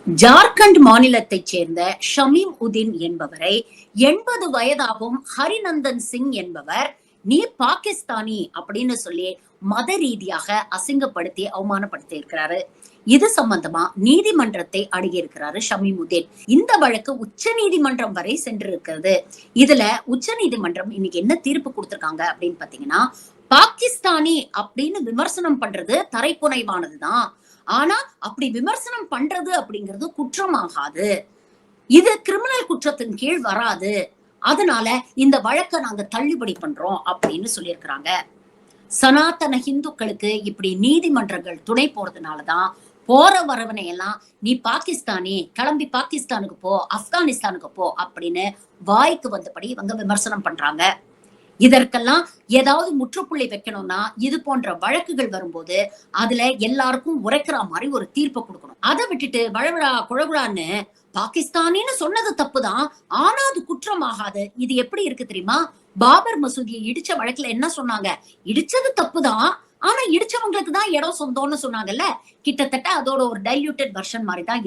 ஜார்க்கண்ட் மாநிலத்தைச் சேர்ந்த ஷமீம் உதீன் என்பவரை 80 வயதாகும் ஹரிநந்தன் சிங் என்பவர் நீ பாகிஸ்தானி அப்படின்னு சொல்லி மத ரீதியாக அசிங்கப்படுத்தி அவமானப்படுத்தி இருக்கிறாரு. இது சம்பந்தமா நீதிமன்றத்தை அணுகியிருக்கிறாரு ஷமீமுதீன். இந்த வழக்கு உச்ச நீதிமன்றம் வரை சென்றிருக்கிறது. இதுல உச்ச நீதிமன்றம் இன்னைக்கு என்ன தீர்ப்பு கொடுத்திருக்காங்க அப்படின்னு பாத்தீங்கன்னா, பாகிஸ்தானி அப்படின்னு விமர்சனம் பண்றது தரைப்புனைவானதுதான். ஆனா அப்படி விமர்சனம் பண்றது அப்படிங்கிறது குற்றமாகாது. இது கிரிமினல் குற்றத்தின் கீழ் வராது. அதனால இந்த வழக்க நாங்க தள்ளுபடி பண்றோம் அப்படின்னு சொல்லியிருக்கிறாங்க. சனாதன ஹிந்துக்களுக்கு இப்படி நீதிமன்றங்கள் துணை போறதுனாலதான் போற வரவனை எல்லாம் நீ பாகிஸ்தானி, கிளம்பி பாகிஸ்தானுக்கு போ, ஆப்கானிஸ்தானுக்கு போ அப்படின்னு வாய்க்கு வந்தபடி இவங்க விமர்சனம் பண்றாங்க. இதற்கெல்லாம் ஏதாவது முற்றுப்புள்ளி வைக்கணும்னா இது போன்ற வழக்குகள் வரும்போது அதுல எல்லாருக்கும் உரைக்கிற மாதிரி ஒரு தீர்ப்பை கொடுக்கணும். அதை விட்டுட்டு வழவழா குழகுழான்னு பாகிஸ்தானின்னு சொன்னது தப்புதான், ஆனா அது குற்றமாகாது. இது எப்படி இருக்கு தெரியுமா? பாபர் மசூதியை இடிச்ச வழக்குல என்ன சொன்னாங்க? இடிச்சது தப்புதான், ஆனா இடிச்சவங்களுக்கு தான் இடம் சொந்தம்னு சொன்னாங்கல்ல. கிட்டத்தட்ட அதோட ஒரு டைல்யூட்டட் வெர்ஷன் மாதிரி தான் இருக்கு.